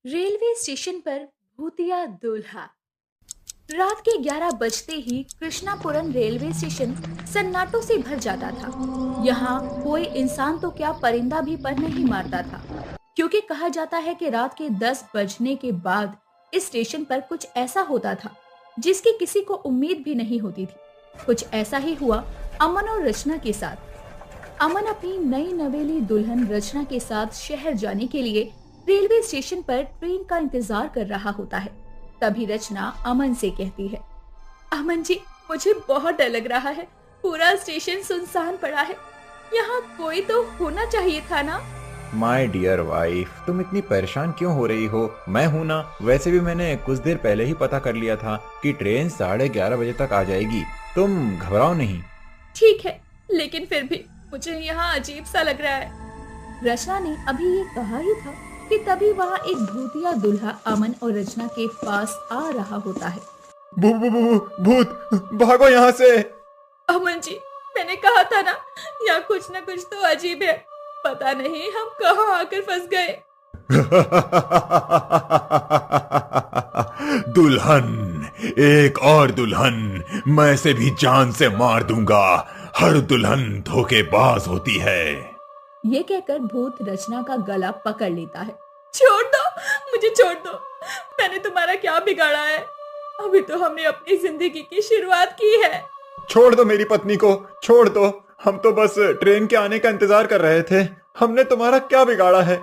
Railway station पर भूतिया दूल्हा। रात के 11 बजते ही कृष्णापुरम रेलवे स्टेशन सन्नाटों से भर जाता था। यहाँ कोई इंसान तो क्या परिंदा भी पर नहीं मारता था, क्योंकि कहा जाता है कि रात के 10 बजने के बाद इस स्टेशन पर कुछ ऐसा होता था जिसकी किसी को उम्मीद भी नहीं होती थी। कुछ ऐसा ही हुआ अमन और रचना के साथ। अमन अपनी नई नवेली दुल्हन रचना के साथ शहर जाने के लिए रेलवे स्टेशन पर ट्रेन का इंतजार कर रहा होता है। तभी रचना अमन से कहती है, अमन जी, मुझे बहुत डर लग रहा है। पूरा स्टेशन सुनसान पड़ा है। यहाँ कोई तो होना चाहिए था ना। माय डियर वाइफ, तुम इतनी परेशान क्यों हो रही हो? मैं हूँ ना। वैसे भी मैंने कुछ देर पहले ही पता कर लिया था कि ट्रेन 11:30 बजे तक आ जाएगी। तुम घबराओ नहीं। ठीक है, लेकिन फिर भी मुझे यहाँ अजीब सा लग रहा है। रचना ने अभी ये कहा ही था कि तभी वहाँ एक भूतिया दूल्हा अमन और रचना के पास आ रहा होता है। भूत, भागो यहाँ से। अमन जी, मैंने कहा था ना, यहाँ कुछ ना कुछ तो अजीब है। पता नहीं हम कहाँ आकर फंस गए। दुल्हन, एक और दुल्हन, मैं से भी जान से मार दूंगा। हर दुल्हन धोखेबाज होती है। ये कहकर भूत रचना का गला पकड़ लेता है। छोड़ दो, मुझे छोड़ दो। मैंने तुम्हारा क्या बिगाड़ा है? अभी तो हमने अपनी जिंदगी की शुरुआत की है। छोड़ दो मेरी पत्नी को, छोड़ दो। हम तो बस ट्रेन के आने का इंतजार कर रहे थे। हमने तुम्हारा क्या बिगाड़ा है?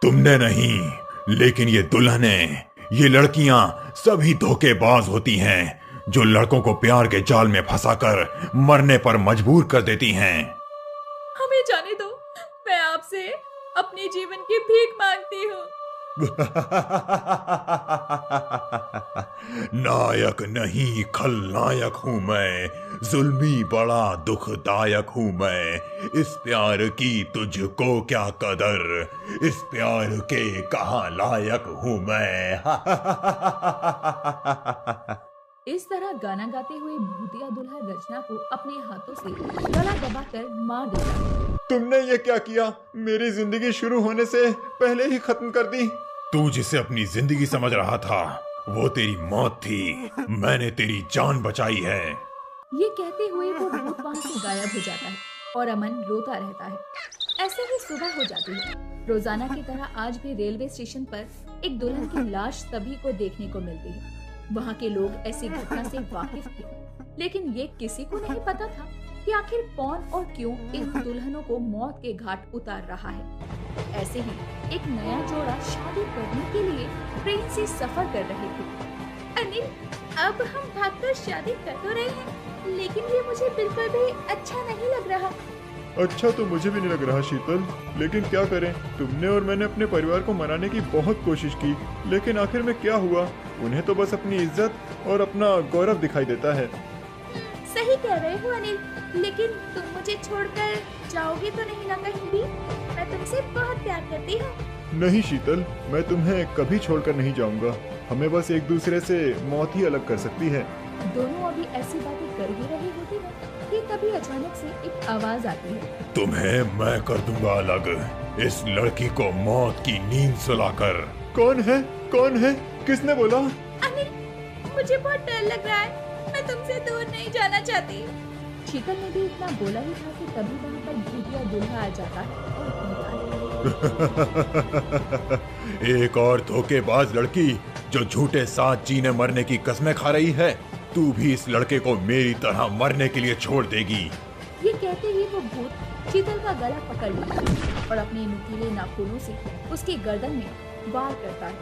तुमने नहीं, लेकिन ये दुल्हनें, ये लड़कियां सभी धोखेबाज होती हैं, जो लड़कों को प्यार के जाल में फंसाकर मरने पर मजबूर कर देती हैं। हमें जाने दो, मैं आपसे अपने जीवन की भीख मांगती हूँ। नायक नहीं, खलनायक हूं मैं। जुल्मी बड़ा दुखदायक हूं मैं। इस प्यार की तुझको क्या कदर, इस प्यार के कहां लायक हूं मैं। इस तरह गाना गाते हुए भूतिया दूल्हा रचना को अपने हाथों से गला दबाकर मार देता है। तुमने ये क्या किया? मेरी जिंदगी शुरू होने से पहले ही खत्म कर दी। तू जिसे अपनी जिंदगी समझ रहा था, वो तेरी मौत थी। मैंने तेरी जान बचाई है। ये कहते हुए वो भूत वहाँ से गायब हो जाता है और अमन रोता रहता है। ऐसे ही सुबह हो जाती है। रोजाना की तरह आज भी रेलवे स्टेशन पर एक दुल्हन की लाश सभी को देखने को मिलती है। वहाँ के लोग ऐसी घटना से वाकिफ थे, लेकिन ये किसी को नहीं पता था कि आखिर कौन और क्यों इन दुल्हनों को मौत के घाट उतार रहा है। ऐसे ही एक नया जोड़ा शादी करने के लिए ट्रेन से सफर कर रहे थे। अनिल, अब हम भागकर शादी कर तो रहे हैं, लेकिन ये मुझे बिल्कुल भी अच्छा नहीं लग रहा। अच्छा तो मुझे भी नहीं लग रहा शीतल, लेकिन क्या करें? तुमने और मैंने अपने परिवार को मनाने की बहुत कोशिश की, लेकिन आखिर में क्या हुआ? उन्हें तो बस अपनी इज्जत और अपना गौरव दिखाई देता है। सही कह रहे हो अनिल, लेकिन तुम मुझे छोड़कर जाओगे तो नहीं ना कहीं भी? मैं तुमसे बहुत प्यार करती हूँ। नहीं शीतल, मैं तुम्हें कभी छोड़कर नहीं जाऊंगा। हमें बस एक दूसरे से मौत ही अलग कर सकती है। दोनों अभी ऐसी बातें कर ही रही होती है कि तभी अचानक से एक आवाज आती है। तुम्हें मैं कर दूंगा अलग, इस लड़की को मौत की नींद सुलाकर। कौन है? कौन है? किसने बोला? अनिल, मुझे बहुत डर लग रहा है। मैं तुमसे दूर नहीं जाना चाहती। शीतल ने भी इतना बोला ही था कि तभी वहाँ पर भूतिया दूल्हा आ जाता है और कहता है, एक और धोखेबाज लड़की जो झूठे साथ जीने मरने की कस्में खा रही है, तू भी इस लड़के को मेरी तरह मरने के लिए छोड़ देगी। ये कहते ही वो भूत शीतल का गला पकड़ लेता है और अपने नुकीले नाखूनों से उसकी गर्दन में वार करता है,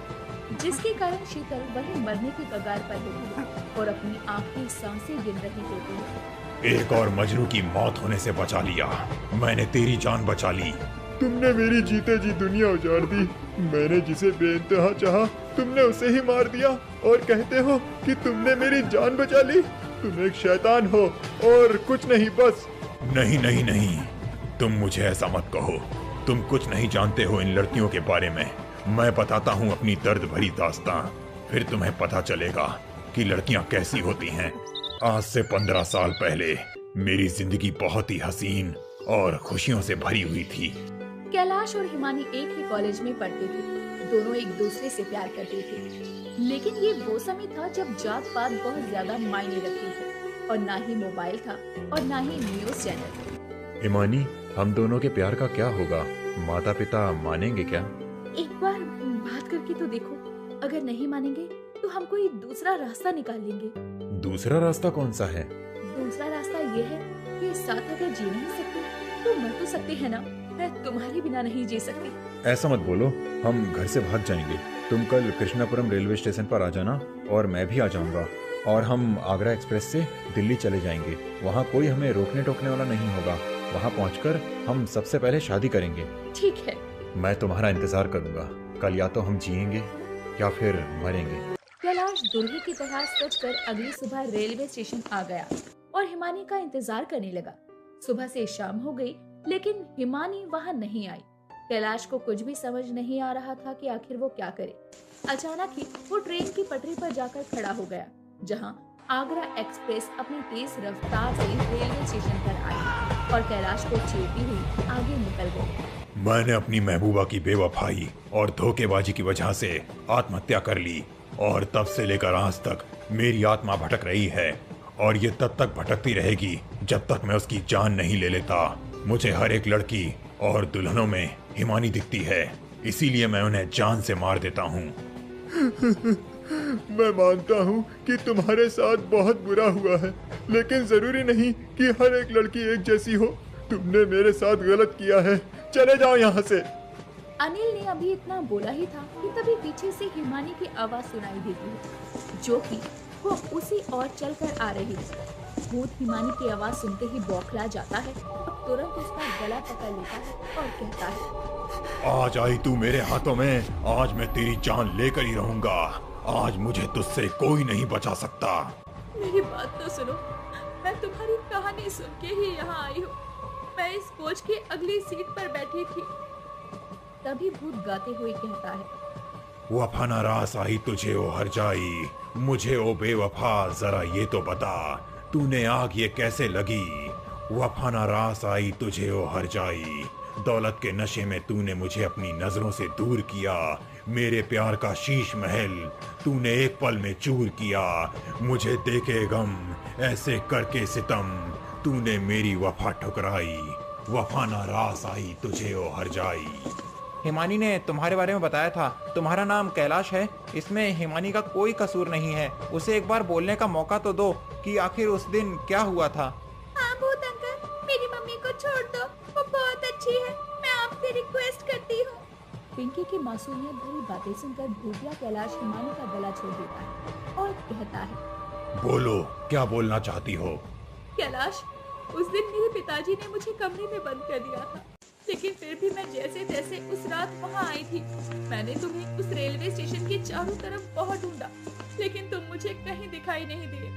जिसके कारण शीतल वहीं मरने की कगार पर होती है और अपनी आखिरी सांसें गिन रही होती है। एक और मजनू की मौत होने से बचा लिया, मैंने तेरी जान बचा ली। तुमने मेरी जीते जी दुनिया उजाड़ दी। मैंने जिसे बेइंतहा चाहा, तुमने उसे ही मार दिया और कहते हो कि तुमने मेरी जान बचा ली। तुम एक शैतान हो और कुछ नहीं, बस। नहीं नहीं नहीं, तुम मुझे ऐसा मत कहो। तुम कुछ नहीं जानते हो इन लड़कियों के बारे में। मैं बताता हूँ अपनी दर्द भरी दास्तां, फिर तुम्हें पता चलेगा कि लड़कियां कैसी होती हैं। आज से 15 साल पहले मेरी जिंदगी बहुत ही हसीन और खुशियों से भरी हुई थी। कैलाश और हिमानी एक ही कॉलेज में पढ़ते थे। दोनों एक दूसरे से प्यार करते थे। लेकिन ये वो समय था जब जात पात बहुत ज्यादा मायने रखती थी और ना ही मोबाइल था और ना ही न्यूज चैनल। हिमानी, हम दोनों के प्यार का क्या होगा? माता पिता मानेंगे क्या? एक बार बात करके तो देखो, अगर नहीं मानेंगे तो हम कोई दूसरा रास्ता निकाल लेंगे। दूसरा रास्ता कौन सा है? दूसरा रास्ता ये है कि साथ अगर जी नहीं सकते तो मर तो सकते हैं ना। मैं तुम्हारे बिना नहीं जी सकती। ऐसा मत बोलो, हम घर से भाग जाएंगे। तुम कल कृष्णापुरम रेलवे स्टेशन पर आ जाना और मैं भी आ जाऊंगा और हम आगरा एक्सप्रेस से दिल्ली चले जाएंगे। वहाँ कोई हमें रोकने टोकने वाला नहीं होगा। वहाँ पहुँचकर हम सबसे पहले शादी करेंगे। ठीक है। मैं तुम्हारा इंतजार करूंगा। कल या तो हम जिएंगे या फिर मरेंगे। कैलाश दूल्हे की तरह सजकर अगली सुबह रेलवे स्टेशन आ गया और हिमानी का इंतजार करने लगा। सुबह से शाम हो गई लेकिन हिमानी वहाँ नहीं आई। कैलाश को कुछ भी समझ नहीं आ रहा था कि आखिर वो क्या करे। अचानक ही वो ट्रेन की पटरी पर जाकर खड़ा हो गया, जहाँ आगरा एक्सप्रेस अपनी तेज रफ्तार से रेलवे स्टेशन पर आई और कैलाश को छेड़ती हुई आगे निकल गई। मैंने अपनी महबूबा की बेवफाई और धोखेबाजी की वजह से आत्महत्या कर ली और तब से लेकर आज तक मेरी आत्मा भटक रही है और ये तब तक भटकती रहेगी जब तक मैं उसकी जान नहीं ले लेता। मुझे हर एक लड़की और दुल्हनों में हिमानी दिखती है, इसीलिए मैं उन्हें जान से मार देता हूँ। मैं मानता हूँ कि तुम्हारे साथ बहुत बुरा हुआ है, लेकिन जरूरी नहीं कि हर एक लड़की एक जैसी हो। तुमने मेरे साथ गलत किया है, चले जाओ यहाँ से। अनिल ने अभी इतना बोला ही था कि तभी पीछे से हिमानी की आवाज सुनाई देती है, जो कि वो उसी ओर चलकर आ रही थी। भूत हिमानी की आवाज सुनते ही बौखला जाता है और तुरंत उसका गला पकड़ लेता है और कहता है, आज आई तू मेरे हाथों में, आज मैं तेरी जान लेकर ही रहूंगा। आज मुझे तुझसे कोई नहीं बचा सकता। मेरी बात तो सुनो, मैं तुम्हारी कहानी सुन के ही यहाँ आई हूँ। मैं इस कोच की अगली सीट पर बैठी थी। तभी भूत गाते हुए कहता है, वफा नाराज आई तुझे ओ हर जाई, मुझे ओ बेवफा जरा ये तो बता, तूने आग ये कैसे लगी। वफा नाराज आई तुझे ओ हर जाई, दौलत के नशे में तूने मुझे अपनी नजरों से दूर किया। मेरे प्यार का शीश महल तूने एक पल में चूर किया। मुझे देखे गम ऐसे करके सितम, तूने मेरी वफा ठुकराई। वफा नाराज आई तुझे ओ हर जाई। हिमानी ने तुम्हारे बारे में बताया था, तुम्हारा नाम कैलाश है। इसमें हिमानी का कोई कसूर नहीं है। उसे एक बार बोलने का मौका तो दो कि आखिर उस दिन क्या हुआ था। हाँ भूत अंकल, मेरी मम्मी को छोड़ दो, वो बहुत अच्छी है। मैं आपसे रिक्वेस्ट करती हूँ। पिंकी की मासूमियत भरी बातें सुनकर भूतिया कैलाश हिमानी का गला छोड़ देता है और कहता है, बोलो, क्या बोलना चाहती हो? कैलाश, उस दिन मेरे पिताजी ने मुझे कमरे में बंद कर दिया था, लेकिन फिर भी मैं जैसे तैसे उस रात वहाँ आई थी। मैंने तुम्हें उस रेलवे स्टेशन के चारों तरफ बहुत ढूंढा, लेकिन तुम मुझे कहीं दिखाई नहीं दिए।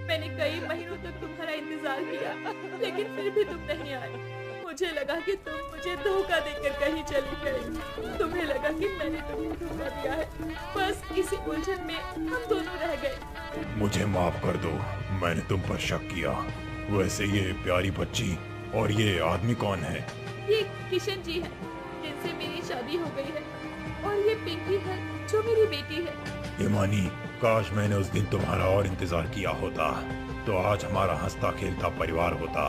मैंने कई महीनों तक तुम्हारा इंतजार किया, लेकिन फिर भी तुम नहीं आए। मुझे लगा कि तुम मुझे धोखा देकर कहीं चली गई। तुम्हें लगा कि मैंने तुम्हें धोखा दिया है। बस इसी उलझन में हम दोनों रह गए। मुझे माफ कर दो, मैंने तुम पर शक किया। वैसे ये प्यारी बच्ची और ये आदमी कौन है? ये किशन जी है, जिनसे मेरी शादी हो गई है, और ये पिंकी है, जो मेरी बेटी है। हिमानी, काश मैंने उस दिन तुम्हारा और इंतजार किया होता, तो आज हमारा हंसता खेलता परिवार होता।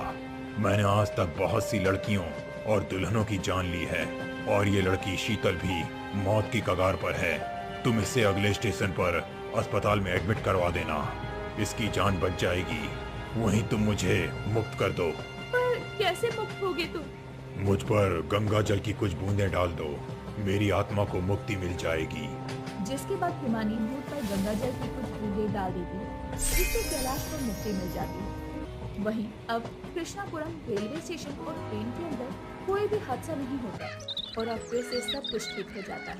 मैंने आज तक बहुत सी लड़कियों और दुल्हनों की जान ली है, और ये लड़की शीतल भी मौत की कगार पर है। तुम इसे अगले स्टेशन पर अस्पताल में एडमिट करवा देना, इसकी जान बच जाएगी। वहीं तुम मुझे मुक्त कर दो। पर कैसे मुक्त होगे तुम? मुझ पर गंगा जल की कुछ बूंदें डाल दो, मेरी आत्मा को मुक्ति मिल जाएगी। जिसके बाद हिमानी भूत पर गंगा जल की कुछ बूंदें डाल देती है, जिससे कैलाश को मुक्ति मिल जाती है। वहीं अब कृष्णापुरम रेलवे स्टेशन और ट्रेन के अंदर कोई भी हादसा नहीं होता और अब फिर से सब कुछ ठीक हो जाता है।